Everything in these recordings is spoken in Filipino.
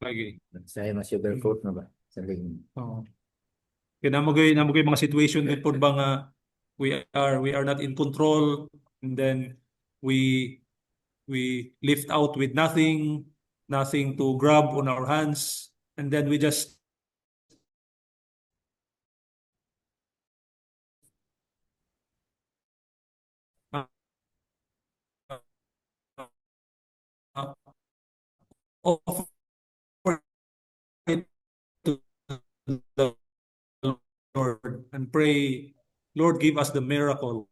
lagi. Saya mas sugarcoat na ba? Saling. Oo. Kaya namugay mga situation din po ba nga we are not in control, and then we we lift out with nothing to grab on our hands, and then we just uh, uh, offer it to the Lord and pray, Lord, give us the miracle.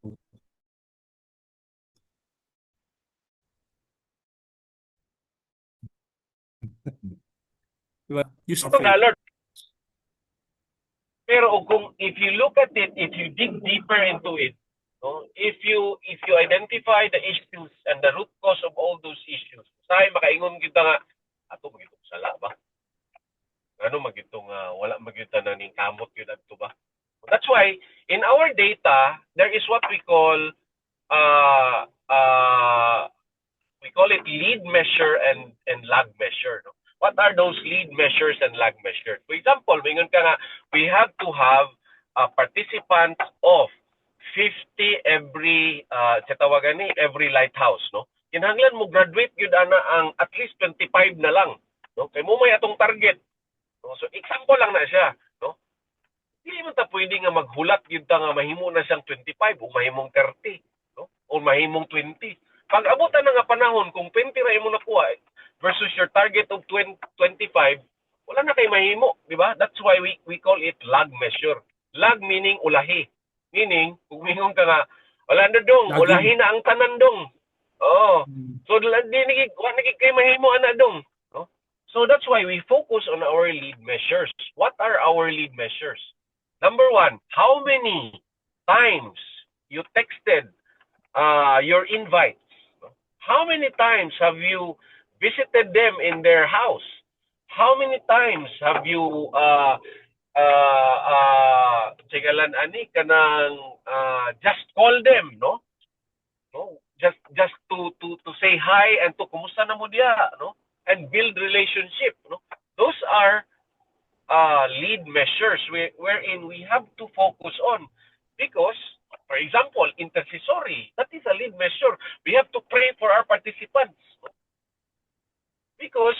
Diba? Use of Ito na, faith. Lord. Pero kung if you look at it, if you dig deeper into it, no, if you identify the issues and the root cause of all those issues, say makaingon kita nga ato magitong sala ba? Ano magitong wala magita na ning kamot yun adto ba? That's why in our data there is what uh uh we call it lead measure and lag measure. No? What are those lead measures and lag measures? For example, mingon ka nga, we have to have participants of 50 every sa tawagan ni every lighthouse, no? Kinahanglan mo graduate gyud ana ang at least 25 na lang, no? Kay mo may atong target. No? So example lang na siya, no? Dili man ta pwede nga maghulat gyud ta nga mahimo na siyang 25 o mahimong 30, no? O mahimong 20. Pag abutan na nga panahon kung 20 ra imo nakuha versus your target of 20, 25, wala na kay mahimo, di ba? That's why we call it lag measure. Lag meaning ulahi. Meaning, kung mingon ka nga, wala na dong, ulahi Lagging. na ang tanan dong. Oh. Mm. So di nagig kay mahimo ana dong, no? So that's why we focus on our lead measures. What are our lead measures? Number one, how many times you texted your invites? How many times have you visited them in their house? How many times have you sigalan ani kanang just call them, no? No? Just to say hi and to kumusta na mo diya, no? And build relationship, no? Those are lead measures wherein we have to focus on because for example intercessory, that is a lead measure. We have to pray for our participants because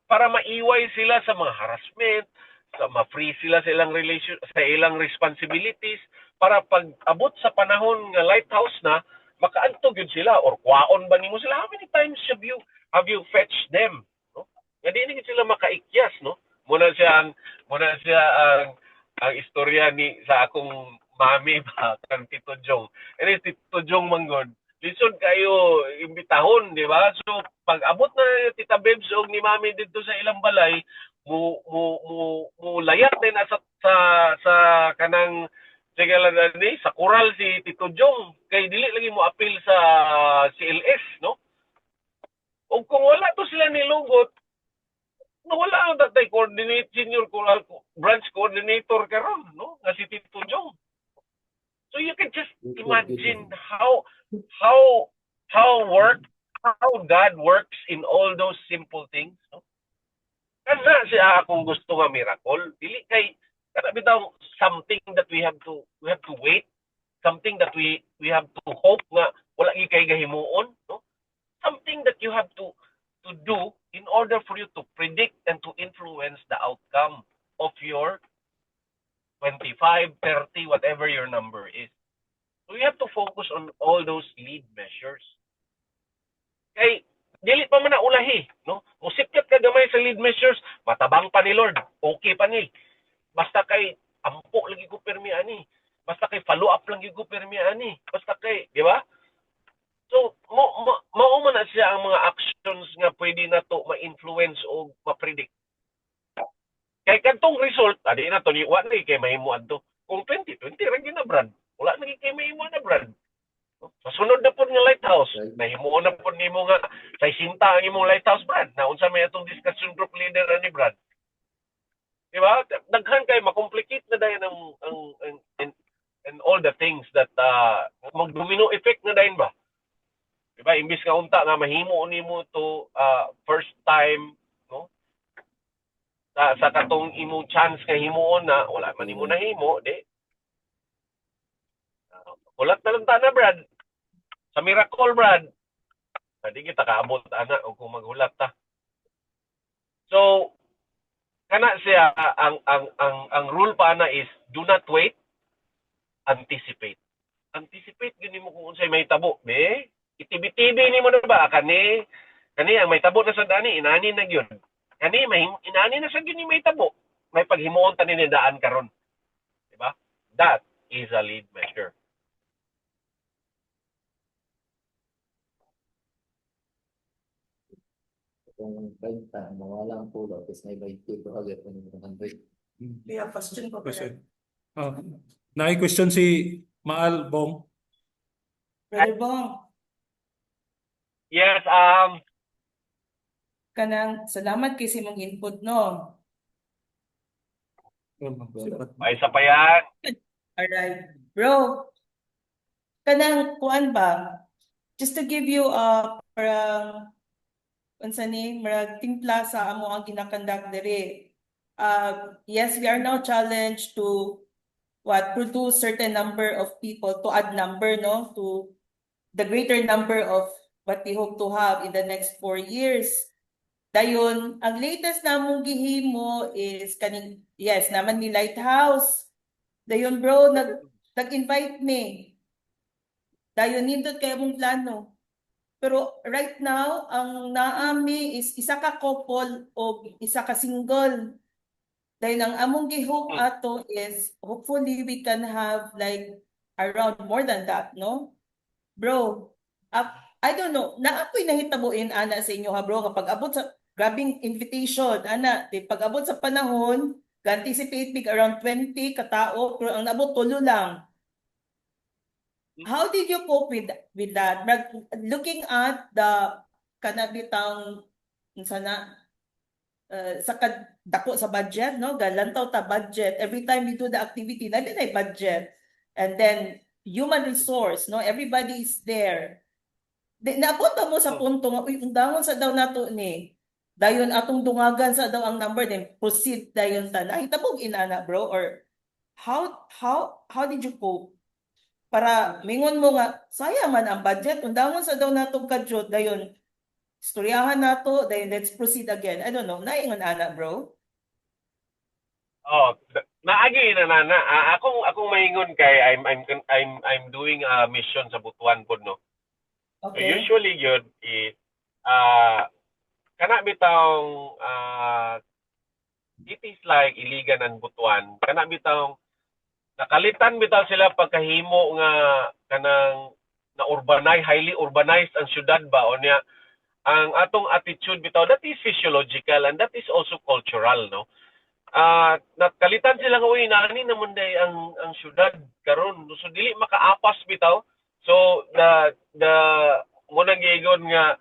para maiway sila sa mga harassment, sa ma-free sila sa ilang relation, sa ilang responsibilities, para pag abot sa panahon nga lighthouse na makaantog yun sila or kwaon ba nimo sila. How many times have you fetched them, no? Nga di na sila makaikyas, no? Muna siya ang istorya ni sa akong mami ba kang Tito Jong. And Tito Jong manggod, lisod kayo imbitahon, di ba? So pag abot na Tita Bebs og ni mami dito sa ilang balay, mu layat din na sa kanang sigalan ni sa koral si Tito Jong kay dili lagi mo apil sa CLS, no? O kung wala to sila nilugot, wala ang tatay coordinate senior branch coordinator karon, no? Nga si Tito Jong. So you can just imagine how how work how God works in all those simple things, no? Kana siya akong gusto nga miracle, dili kay kana bitaw something that we have to wait, something that we have to hope nga wala gyud kay gahimuon, no? Something that you have to do in order for you to predict and to influence the outcome of your 25, 30, whatever your number is. So you have to focus on all those lead measures. Kay dili pa man na ulahi, no? Musipkat ka gamay sa lead measures, matabang pa ni Lord, okay pa ni. Basta kay ampo lagi ko permi ani. Basta kay follow up lang gyud ko permi ani. Basta kay, di ba? So mao man na siya ang mga actions nga pwede na to ma-influence o ma-predict. Kay kadtong result, adi na to ni wa na kay mahimo adto. Kung 2020 ra gyud na brand, wala na kay mahimo na brand. Sa sunod na po nga lighthouse, nahimuon na po nimo nga sa sinta ang imong lighthouse brand. Na unsa may atong discussion group leader ani brand. Di ba? Daghan kay makomplicate na dayon ang and all the things that mag-domino effect na dayon ba? Di ba? Imbis nga unta nga mahimo nimo to first time, no? sa katong imong chance nga himuon na wala man imo nahimo di ulat na lang ta na Brad sa miracle Brad di kita kaabot ana o kung maghulat ta so kana siya ang rule pa ana is do not wait anticipate gini mo kung unsay may tabo be itibi-tibi nimo na ba kani ang may tabo na sa dani inani na gyud kani may inani na sa gyud ni may tabo may paghimuon ta ni daan karon di ba that is a lead measure. Kung 20, mawala ang pulo, tapos may 20 ko agad kung 100. Yeah, question ko pala. Question. Nai-question si Maal Bong. Brother Bong, Yes, kanang salamat kay sa imong input no. ay isa pa yan. Alright. Bro, kanang kuan ba? Just to give you parang unsa ni marag timpla sa amo ang ginakandak diri. Yes, we are now challenged to produce certain number of people to add number no to the greater number of what we hope to have in the next 4 years. Dayon, ang latest namong gihimo is kaning yes, naman ni Lighthouse. Dayon bro, nag-invite me. Dayon nindot kay among plano. Pero right now, ang naami is isa ka couple o isa ka single. Dahil ang among gihope ato is hopefully we can have like around more than that, no? Bro, I don't know, naapoy nahitabuin ana sa inyo ha bro kapag abot sa grabing invitation ana, di pag abot sa panahon, anticipate big around 20 katao pero ang naabot tulo lang. How did you cope with that? Looking at the kanabitang sana sa dako sa budget no galantaw ta budget every time we do the activity na din ay budget and then human resource no everybody is there naabot ba mo sa punto nga uy undangon sa daw nato ni dayon atong dungagan sa daw ang number then proceed dayon ta nahitabog inana bro or how did you cope para mingon mo nga sayang man ang budget undangon sa daw natong kadyot dayon istoryahan nato then let's proceed again. I don't know naingon ana bro. Naagi na nana. Akong maingon kay I'm doing a mission sa Butuan pod no. Okay. So usually yun is kana bitawng it is like Iligan and Butuan. Kana bitawng nakalitan bitaw sila pagkahimo nga kanang na highly urbanized ang syudad ba o niya ang atong attitude bitaw that is physiological and that is also cultural no nakalitan sila nga uy nani naman day ang syudad karon so dili makaapas bitaw so the muna giingon nga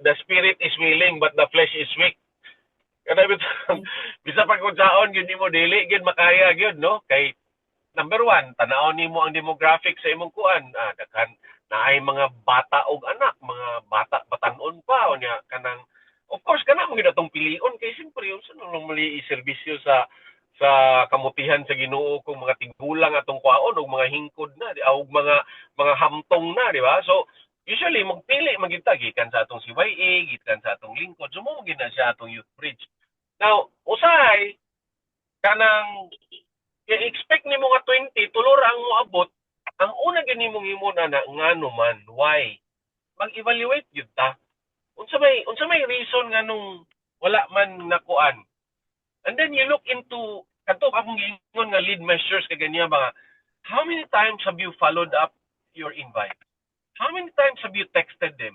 the spirit is willing but the flesh is weak kada bitaw bisa pag unsaon gyud nimo dili gyud makaya gyud no kay number 1 tan-aw nimo ang demographic sa imong kuan daghan naay mga bata og anak, mga bata batan-on pa o niya kanang of course kana mo gidatong pilion kay simpre unsa nang mali iserbisyo sa kamutihan sa Ginoo kung mga tigulang atong kwaon og mga hingkod na og mga hamtong na di ba so usually magpili magita gikan sa atong CYA gikan sa atong lingkod so mo gina siya atong youth bridge now usay kanang i-expect nimo nga 20 tulor ang moabot ang una gani mong himo na ngano man why mag-evaluate gyud ta unsa may reason nganong wala man nakuan and then you look into kanto akong giingon nga lead measures kay ganiya mga how many times have you followed up your invite how many times have you texted them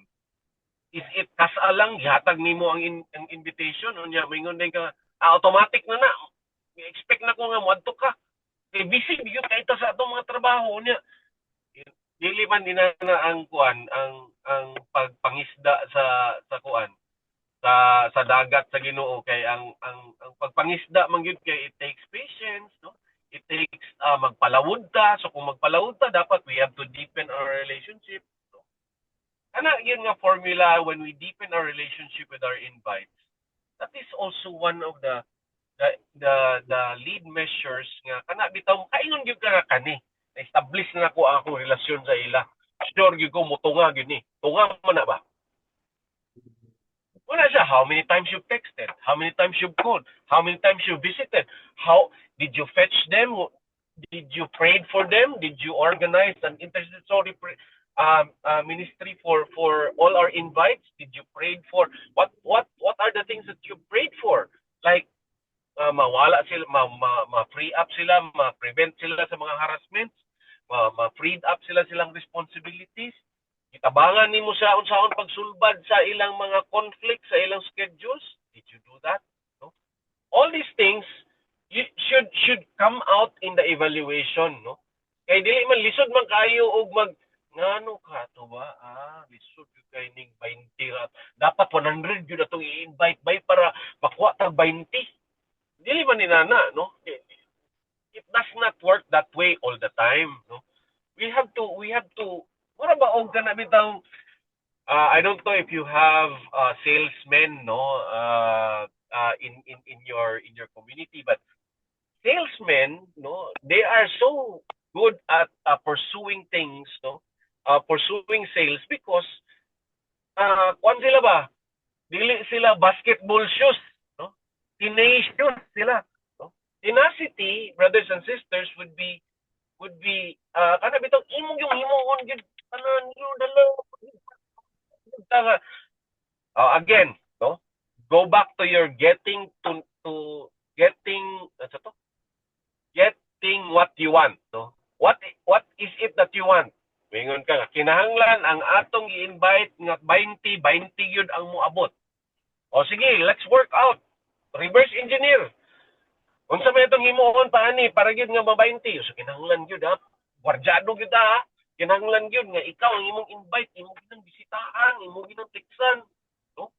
is it kasalang gihatag nimo ang invitation unya mingon din ka automatic na expect na ko nga moadto ka busy gyud kay ta sa atong mga trabaho niya dili man dinana ang kuan ang pagpangisda sa kuan sa dagat sa Ginoo kay ang pagpangisda man gyud kay it takes patience no it takes magpalawod ta so kung magpalawod ta dapat we have to deepen our relationship so ana yun nga formula when we deepen our relationship with our invites That is also one of the lead measures nga kana bitaw kaingon gyud ka nga kani. Na-establish na nako ang akong relasyon sa ila. Sure gyud ko mutunga gyud ni. Tunga man na ba? Wala siya. How many times you texted? How many times you called? How many times you visited? How did you fetch them? Did you pray for them? Did you organize an intercessory ministry for all our invites? Did you pray for what are the things that you prayed for? Like mawala sila, ma-free up sila, ma-prevent sila sa mga harassments, ma-freed up silang responsibilities. Itabangan nimo sa unsaon pagsulbad sa ilang mga conflict sa ilang schedules. Did you do that? No? All these things should come out in the evaluation, no? Kay dili man lisod man kayo og ngano ka to ba? Lisod gyud kay ning 20 ra. Dapat 100 gyud atong i-invite bay para makuha tag 20. Dili man ni nana, no? It does not work that way all the time, no? We have to mura ba og kana bitaw I don't know if you have salesmen, no, in your community, but salesmen, no, they are so good at pursuing things, no, pursuing sales because kwan sila ba? Dili sila basketball shoes, no? Tenacious sila, no? Tenacity, brothers and sisters, would be kana bitong imong yung himoon gid tanan yo dala. Again, no? Go back to your getting what you want, no? What is it that you want? Mingon ka nga, kinahanglan ang atong i-invite nga 20 gyud ang moabot. O sige, let's work out. Reverse engineer. Unsa may itong himuon pa ani para gyud nga 20? So kinahanglan gyud ha. Guardiado gyud ha. Kinahanglan gyud nga ikaw ang imong invite, imong ginang bisitahan, imong ginang tiksan, no?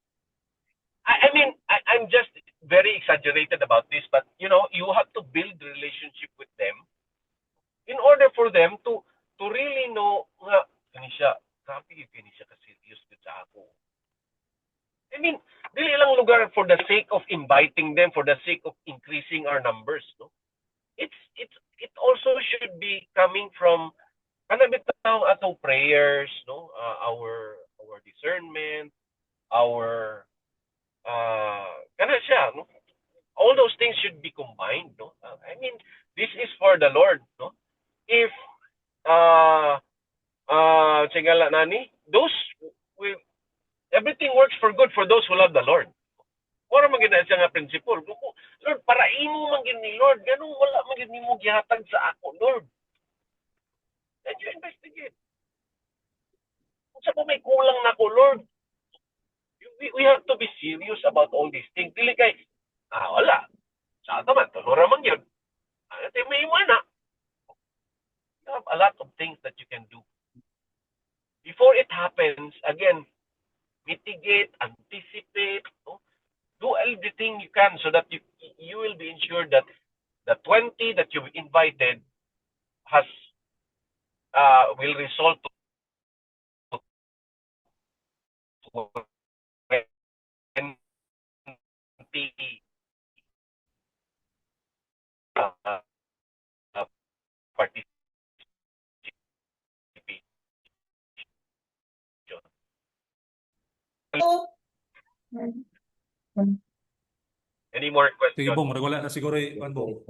I mean, I'm just very exaggerated about this, but you know, you have to build relationship with them in order for them to really know nga kani siya, grabe gyud kani siya ka serious gyud sa ako. I mean, dili lang lugar for the sake of inviting them, for the sake of increasing our numbers, no? It also should be coming from kana bitaw atong prayers, no? Our discernment, our kana siya, no? All those things should be combined, no? I mean, this is for the Lord, no? If tingala nani, those will everything works for good for those who love the Lord. Wala man gid siya nga principle. Lord, para imo man gid ni Lord, ganun wala man gid nimo gihatag sa ako, Lord. Let you investigate. Kung sa may kulang na ko, Lord, we have to be serious about all these things. Dili kay, wala. Sa ato man, tulura man yun. Ito may mana. You have a lot of things that you can do. Before it happens, again, mitigate, anticipate, no? Do everything you can so that you will be ensured that the 20 that you've invited will result to 20 participation. Any more Sige, questions? Bong, wala na siguro Bong.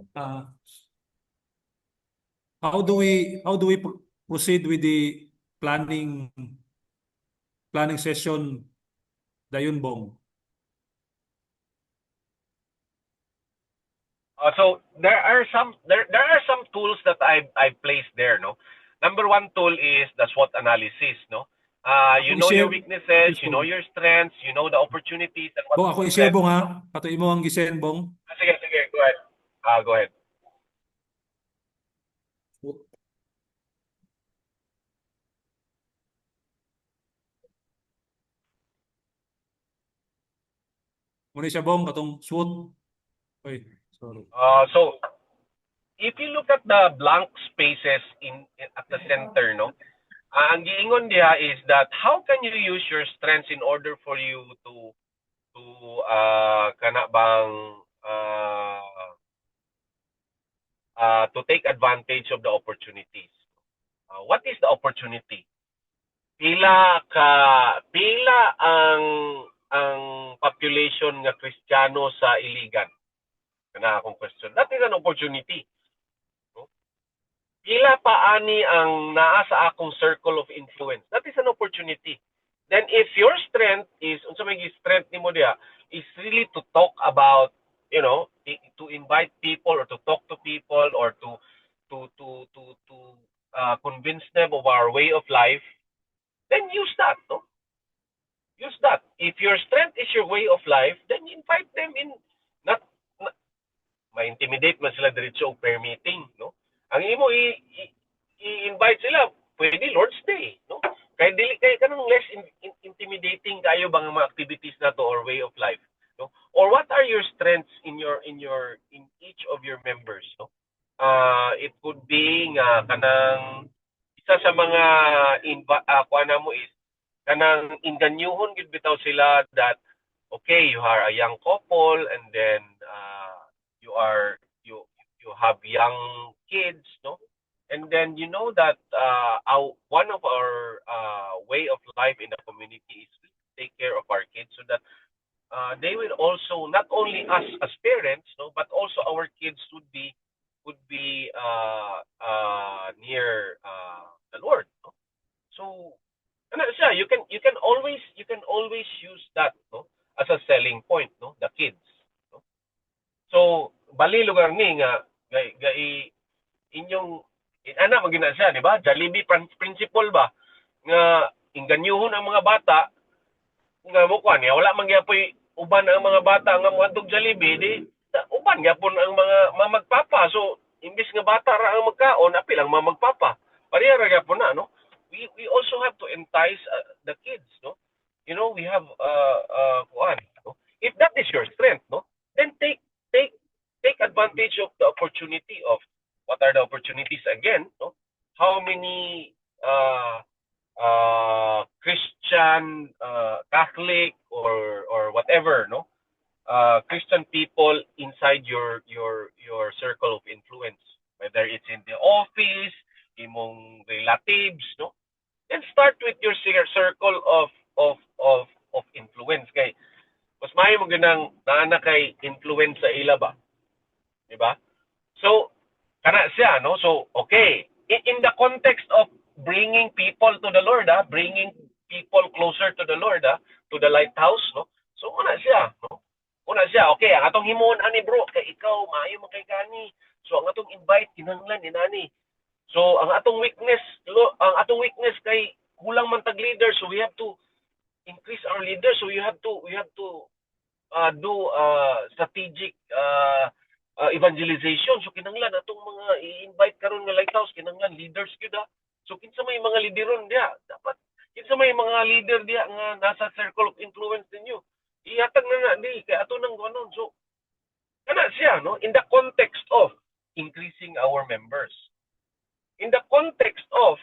How do we proceed with the planning session dayon, Bong? So there are some tools that I placed there, no. Number one tool is the SWOT analysis, no. You know your weaknesses, you know your strengths, you know the opportunities and what Bong, ako i-share, Bong, ha? Ato imo ang gisend, Bong. Sige, go ahead. Go ahead. Muna siya, Bong, katong SWOT. Oy, sorry. So if you look at the blank spaces at the center, no, ang giingon diha is that how can you use your strengths in order for you to kana bang to take advantage of the opportunities. What is the opportunity? Pila ang population nga Kristiyano sa Iligan? Kana akong question. That is an opportunity. No? Pila pa ani ang naa sa akong circle of influence? That is an opportunity. Then if your strength is, unsa may strength nimo diha, is really to talk about, to invite people or to talk to people or to convince them of our way of life, then use that, no? Use that. If your strength is your way of life, then invite them in. Not ma-intimidate man sila diretso og prayer meeting, no? Ang imo i-invite sila, pwede Lord's Day, no? Kay dili kay kanang less intimidating kayo bang mga activities na to or way of life, no? Or what are your strengths in each of your members, no? It could be nga kanang isa sa mga kuana mo is kanang inganyuhon gid bitaw sila that okay, you are a young couple and then you have young kids, no? And then you know that one of our way of life in the community is to take care of our kids so that they will also, not only us as parents, no, but also our kids would be near the Lord, no? So siya, you can always use that, no, as a selling point, no, the kids, no? So bali lugar ni nga inyong ana magina siya, di ba? Jollibee principle ba nga inganyuhon ang mga bata nga mo kuan wala man gyapon uban ang mga bata nga moadtog Jollibee di uban gyapon ang mga mamagpapa. So imbis nga bata ra ang magkaon, apil ang mamagpapa. Pareha ra gyapon na, no? We also have to entice the kids, no? We have kuan, no? If that is your strength, no, then take advantage of the opportunity of what are the opportunities again, no? How many Christian, Catholic, or whatever, no? Christian people inside your circle of influence, whether it's in the office, imong relatives, no? Then start with your circle of influence kay mas maayo mo ganang naana kay influence sa ila ba, di ba? So kana siya, no? So okay, in the context of bringing people to the Lord, bringing people closer to the Lord, to the lighthouse, no? So una siya, no? Una siya, okay, ang atong himuon ani bro, kay ikaw maayo man kay kani. So ang atong invite kinahanglan inani. So ang atong weakness kay kulang man tag leader, so we have to increase our leaders. So we have to do strategic evangelization. So kinahanglan atong mga i-invite karon nga lighthouse kinahanglan leaders gyud. So kinsa may mga lideron diha, dapat kinsa may mga leader diha nga nasa circle of influence ninyo, ihatag na di kay ato nang ganon. So kana siya, no, in the context of increasing our members, in the context of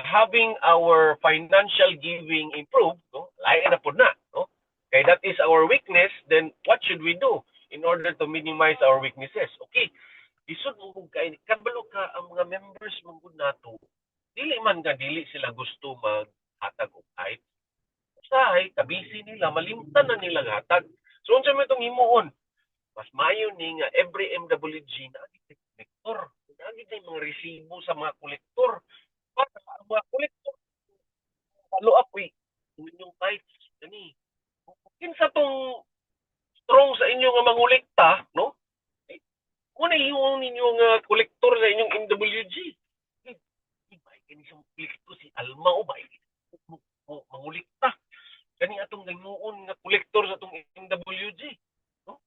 having our financial giving improved, no, lain na pud na, no? Kay that is our weakness, then what should we do in order to minimize our weaknesses? Okay, isod mo kung kay kabalo ka ang mga members mong nato, dili sila gusto maghatag og tithe. Usahay kabisi nila, malimtan na nila hatag. So unsa man itong himuon? Mas mayo ni nga every MWG na kolektor, nagit na mga resibo sa mga kolektor. Para ang mga kolektor follow up inyong tithes kani. Kinsa tong strong sa inyo nga mangolekta, no? Muna yung ninyong kolektor sa inyong MWG. Ibay, kani siyang kolektor si Alma o ba? Mangulikta. Kani atong gaynoon nga kolektor sa atong MWG. No?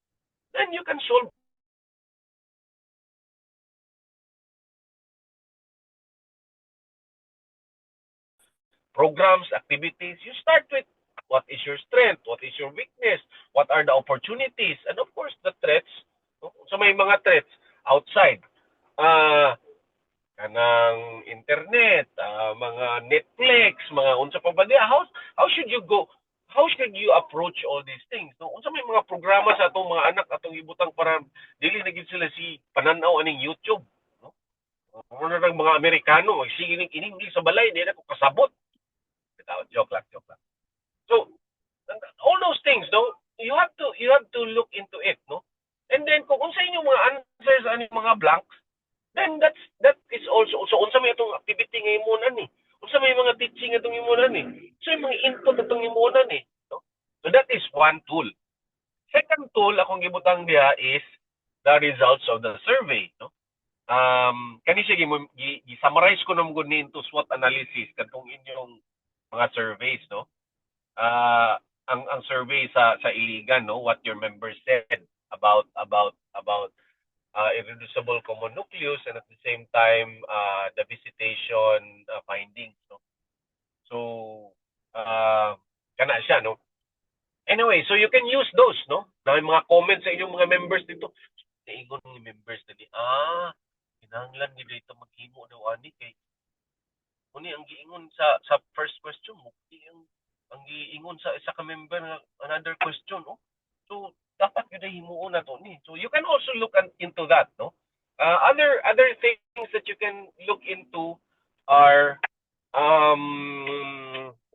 Then you can solve programs, activities. You start with what is your strength, what is your weakness, what are the opportunities, and of course the threats. So may mga threats outside. Kanang internet, mga Netflix, mga unsa pa ba diya. How should you go? how should you approach all these things? No, unsa may mga programa sa atong mga anak atong ibutang para dili na gid sila si pananaw aning YouTube, no? Ano nang mga Amerikano, sige ning in-English sa balay, di na ko kasabot. Joke lang, joke lang. So, all those things, no, you have to look into it, no. And then kung unsa inyong mga answers ani mga blanks, then that is also so unsa may atong activity nga imunan ni, unsa may mga teaching atong imunan ni, so yung mga input atong imunan ni, no. So that is one tool. Second tool akong gibutang diha is the results of the survey, no. Kani siya gi-summarize ko namon gud ni into SWOT analysis kadtong inyong mga surveys, no. Ang survey sa Iligan, no, what your members said about irreducible common nucleus, and at the same time the visitation findings, no. So kana siya, no. Anyway, so you can use those, no. Na mga comments sa inyong mga members dito. Ingon ng members na ni kinahanglan ni dito maghimo daw ani kay kuni ang giingon sa first question mo, ang giingon sa isa ka member nga another question, no. So dapat gyud himuon nato ni. So you can also look into that, no. Other things that you can look into are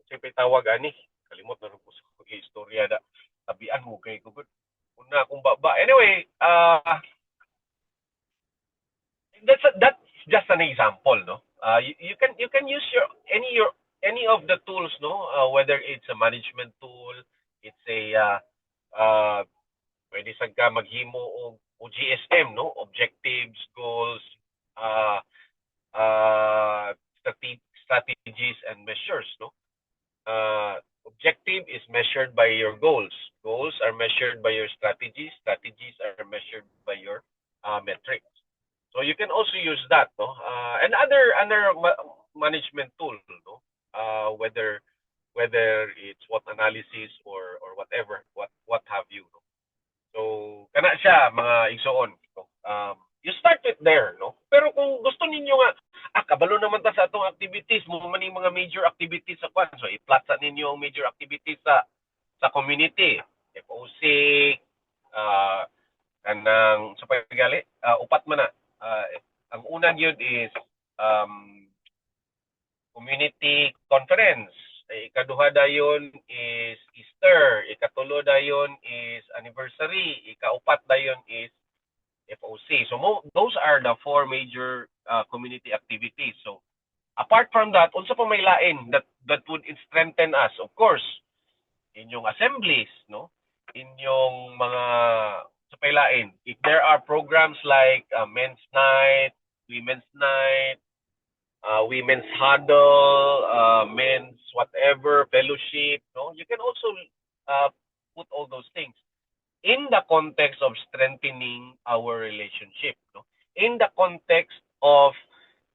siyempre tawag ani kalimot na ko sa istorya da tabian mo kay gugod una kung baba. Anyway, that's just an example, no. You can use any of the tools, no. Whether it's a management tool, it's a pwede sad ka maghimo og GSM, no, objectives, goals, strategies and measures, no. Objective is measured by your goals. Goals are measured by your strategies. Strategies are measured by your metrics. So you can also use that, no. And other management tool, no. Whether it's SWOT analysis or whatever, what have you, no. So kana siya mga igsoon, no. You start it there, no. Pero kung gusto ninyo nga kabalo naman ta sa atong activities, mo man yung mga major activities sa kwan, so i-plot sa ninyo ang major activities sa community, FOC, kanang sa paggali, upat man na. Ang unang yun is community conference. Ikaduha dayon is Easter. Ikatulo dayon is anniversary. Ikaupat dayon is FOC. So those are the four major community activities. So apart from that, unsa pa may lain that would strengthen us? Of course, inyong assemblies, no? Inyong mga sa pailain. If there are programs like men's night, women's night, women's huddle, men's whatever, fellowship, no? You can also put all those things in the context of strengthening our relationship, no? In the context of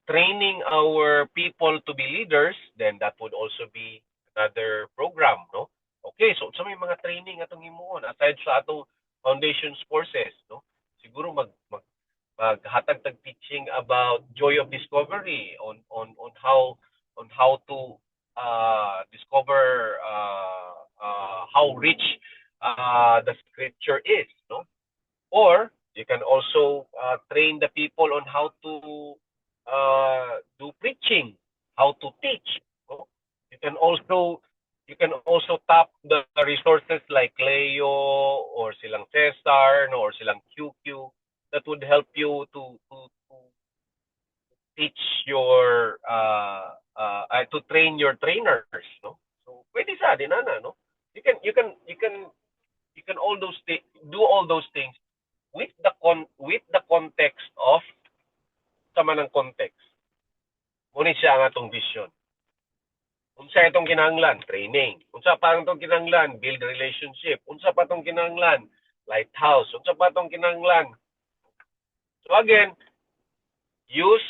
training our people to be leaders, then that would also be another program, no? Okay, so sa may mga training atong himuon aside sa atong foundations courses, no? Siguro maghatag tag teaching about joy of discovery on how to discover how rich the scripture is, no? Or you can also train the people on how to do preaching, how to teach, no? You can also tap the resources like Leo or silang Cesar, no, or silang QQ that would help you to teach your to train your trainers, no? So pwede sa din ana, no? You can all those do all those things with the context of sama ng context. Ngunit siya ang atong vision. Unsa itong kinahanglan? Training. Unsa pa itong kinahanglan? Build relationship. Unsa pa itong kinahanglan? Lighthouse. Unsa pa itong kinahanglan? So again, use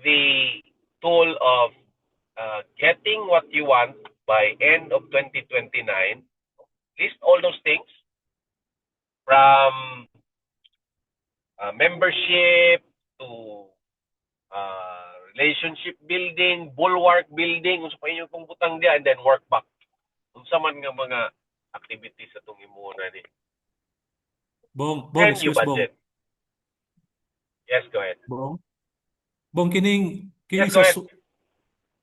the tool of getting what you want by end of 2029. List all those things from membership to relationship building, bulwark building, unsa pa inyong butang diya, and then work back. Unsa man man nga mga activities sa itong imuna ni. Bong, And you excuse Bong. budget. Yes, go ahead. Bong. Bong, kining Yes, go ahead.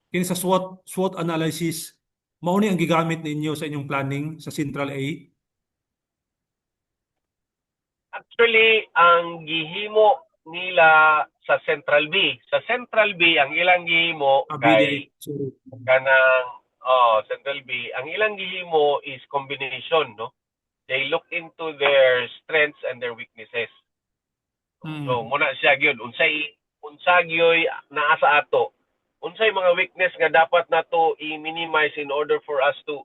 kini sa SWOT analysis, mao ni ang gigamit ninyo sa inyong planning sa Central A? Actually, ang gihimo nila sa Central B. Sa Central B, ang ilang gihimo kay Sorry. kanang Central B, ang ilang gihimo is combination, no? They look into their strengths and their weaknesses. So muna siya gyud unsa gyoy naa sa ato. Unsay mga weakness nga dapat nato i-minimize in order for us to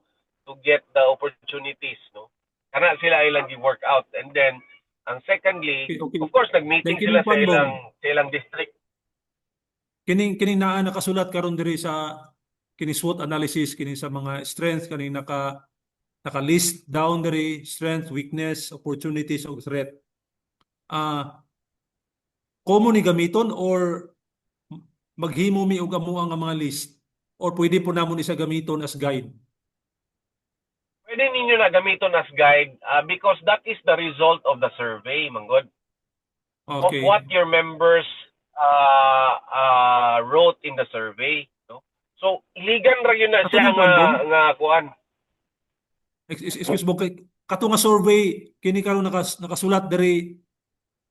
get the opportunities, no? Kana sila ilang gi-work out. And then ang secondly, Okay. of course nag-meeting Then sila kining sa Bong. ilang district. Kining naa nakasulat karon diri sa kini SWOT analysis, kini sa mga strengths, kani naka-list down diri strength, weakness, opportunities ug threat. Common ni gamiton or maghimo mi og amo ang mga list, or pwede po namon isa gamiton as guide? Pwede ninyo na gamiton as guide because that is the result of the survey, manggod. Okay. Of what your members wrote in the survey, no? So iligan ra yun na Ato siya ni Juan Bong? nga kuan. Excuse mo, kato nga survey kini karon nakasulat diri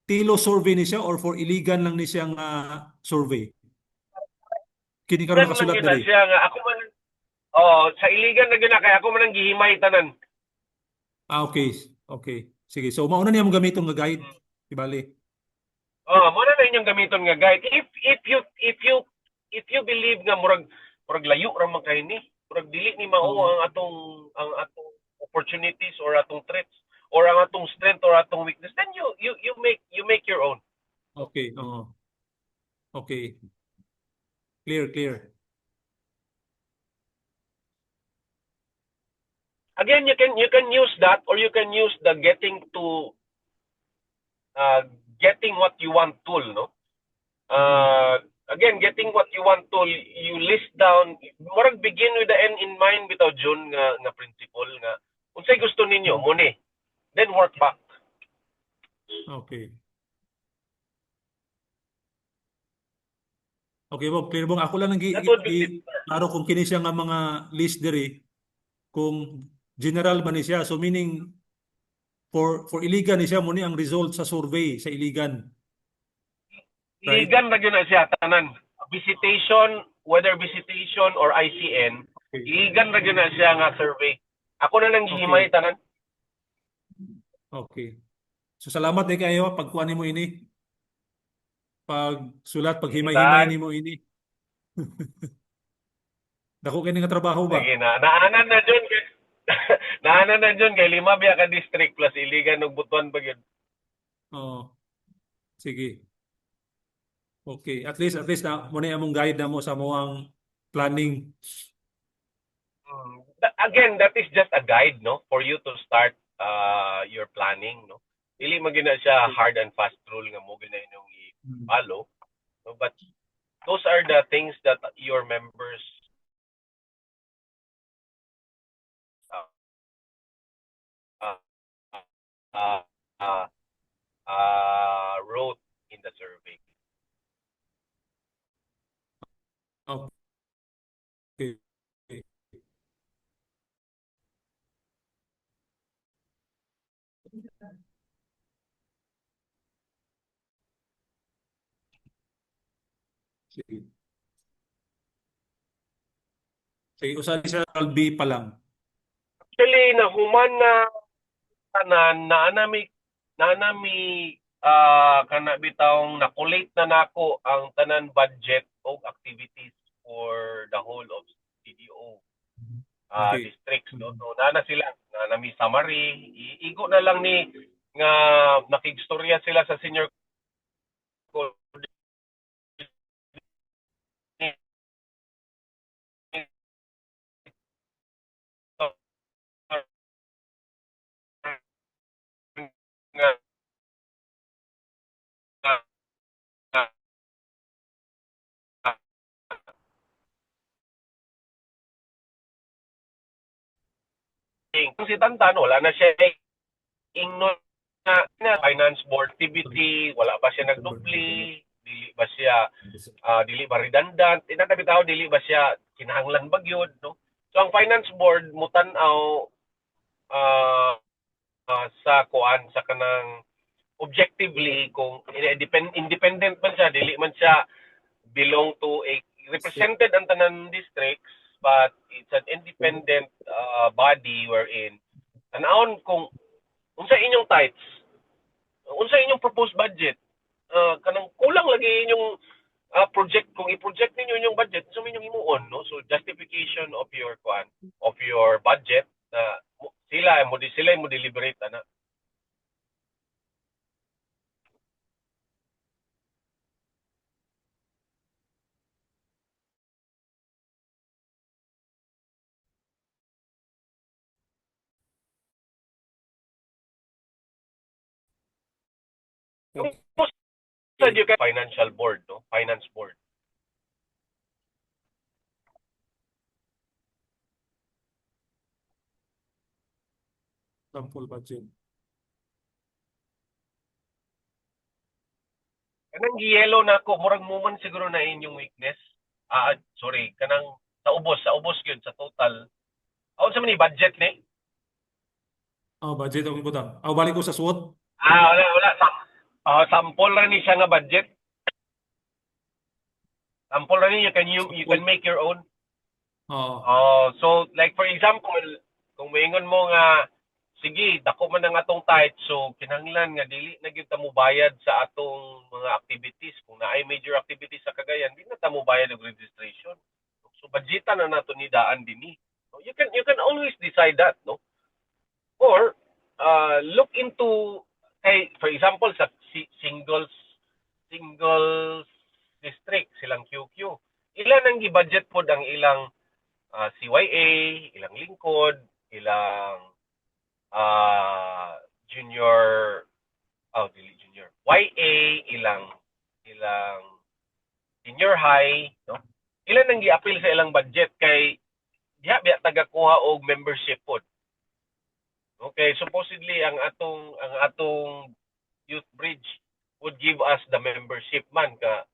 tilo survey ni siya or for iligan lang ni siya nga survey? Kini karon Gan lang nakasulat yun na diri. siya nga ako man sa iligan na gyud na kay ako man ang gihimay tanan. Okay. Okay. Sige. So mauna niya mo gamiton nga guide, ibali. Mo na inyong gamiton nga guide. If you believe nga murag layo ra man kay ni, murag dili ni mao ang atong opportunities or atong threats or ang atong strength or atong weakness, then you make your own. Okay. Oo. Okay. Clear. Again, you can use that, or you can use the getting what you want tool, no? Again, getting what you want tool, you list down, murag begin with the end in mind bitaw June nga principle nga unsay gusto ninyo mo ni, then work back. Okay. Okay, Bob, clear Bong. Ako lang That would be klaro kung kini siya nga mga list diri kung general ba ni siya. So meaning for Iligan ni siya mo ni ang result sa survey sa Iligan. Right. iligan na gyud na siya tanan. Visitation, whether visitation or ICN, Okay. iligan na gyud na siya nga survey. Ako na lang gihimay tanan. Okay. So salamat ni kayo pagkuan nimo ini. Pagsulat, paghimay-himay nimo ini. Dako kini nga trabaho ba? Sige na. Naanan na dyan kay naanan na dyan kay lima biya ka district plus iligan ug Butuan pa gyud. Oo. Sige. Okay, at least na mo ni among guide na mo sa moang planning. Again, that is just a guide, no, for you to start your planning, no. Dili man gyud na siya hard and fast rule nga mo gyud na inyong i-follow. No? But those are the things that your members wrote in the survey. Okay. Sige. Sige, usahay sa B pa lang. Actually, nahuman na tanan naanami kana bitawng nakulate na nako ang tanan budget o activities for the whole of CDO Okay. districts, no. So nana sila nanami summary, igo na lang ni nga nakigstorya sila sa senior si Tantan, wala na siya ingno na finance board activity, wala ba siya nagdupli, dili ba siya dili ba redundant, bitaw dili ba siya kinahanglan ba gyud, no? So ang finance board mutan-aw sa kuan sa kanang objectively kung independent man siya, dili man siya belong to a represented ang tanan districts, but it's an independent body wherein tanawon kung unsa inyong tithes, unsa inyong proposed budget, kanang kulang lagi inyong project, kung i-project ninyo inyong budget, so inyong himuon, no? So justification of your budget na sila mo deliberate ana. Okay. Sa you financial board, no? Finance board. Sample budget. Kanang yellow na ako, murag mo man siguro na inyong weakness. Sorry, kanang sa ubos gyud sa total. Sa man ni budget ni? Budget ang butang. Balik ko sa SWOT. Wala. Sample ra ni siya nga budget. Sample ra ni, you can make your own. So like for example, kung moingon mo nga sige, dako man ang atong tithe, so kinahanglan nga dili na gyud ta mo bayad sa atong mga activities. Kung naay major activities sa Cagayan, di na ta mo bayad og registration. So budgetan na nato ni daan dinhi. So, you can always decide that, no? Or look into for example sa singles district, silang QQ. Ilan ang gi-budget pod ang ilang CYA, ilang lingkod, ilang junior YA, ilang senior high, no? Ilan ang gi-appeal sa ilang budget kay diha biya taga-kuha og membership pod. Okay, supposedly ang atong youth bridge would give us the membership man nga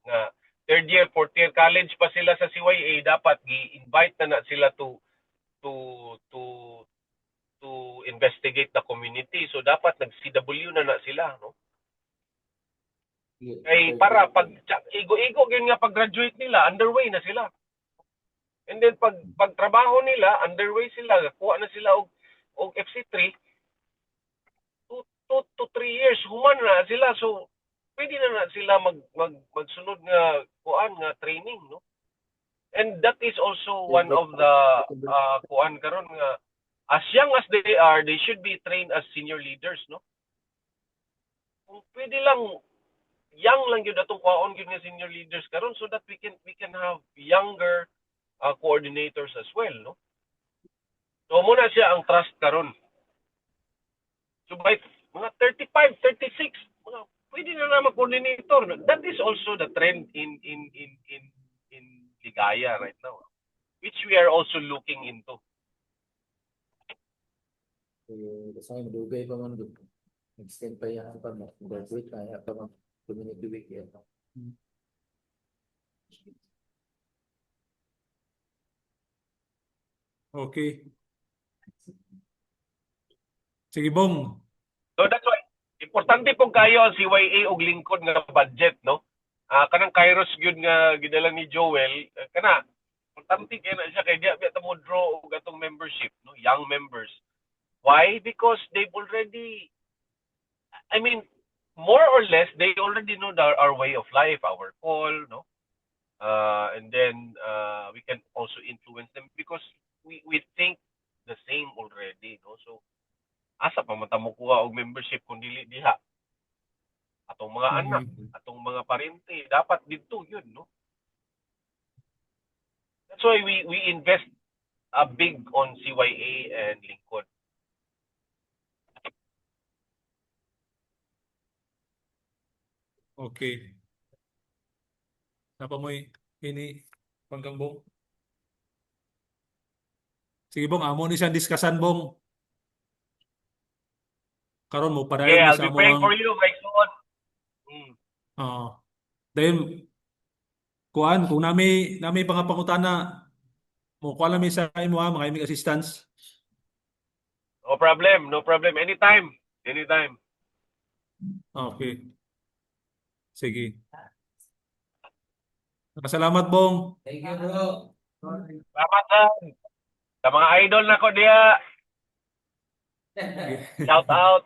third year, fourth year college pa sila sa CYA, dapat gi-invite na sila to investigate the community. So dapat nag-CW na sila, no? Kay para pag igo-igo gyud nga pag-graduate nila, underway na sila. And then pag trabaho nila, underway sila, kuha na sila og FC3, 2 to 3 years human na sila. So pwede na sila magsunod nga kuan nga training, no? And that is also one of the kuan karon nga as young as they are, they should be trained as senior leaders, no? Kung pwede lang young lang gyud atong kuhaon gyud nga senior leaders karon, so that we can have younger coordinators as well, no? So muna siya ang trust karon. So by mga 35, 36, pwede na mag-coordinator. That is also the trend in Ligaya right now, which we are also looking into. Kasi madugay pa man doon. Extend pa yan pa mo. Graduate kaya pa man. Community week yan. Okay. Sige, Bong. So that's why importante po kayo ang CYA og lingkod nga budget, no? Kanang Kairos gyud nga gidala ni Joel, kana importante kay na siya kay diya ta mo draw og atong membership, no? Young members. Why? Because they've already, I mean, more or less they already know our way of life, our call, no? And then we can also influence them because we think the same already, no? So asa pa man ta mo kuha og membership kung dili diha atong mga anak, atong mga parente, dapat didto yun, no? That's why we invest big on CYA and lingkod. Okay. Napa mo ini pangkang, Bong? Sige, Bong, amo ni siyang diskasan, Bong. karon mo Okay, padayon I'll sa be praying for among you, Mike Suon. then kuan kung nami mga pangutana mo kuan lang mi sa imo ha mga imong assistance. No problem, no problem. Anytime, anytime. Okay. Sige. Salamat Bong. Thank you, bro. Salamat sa mga idol na ko diya. Sige. Shout out.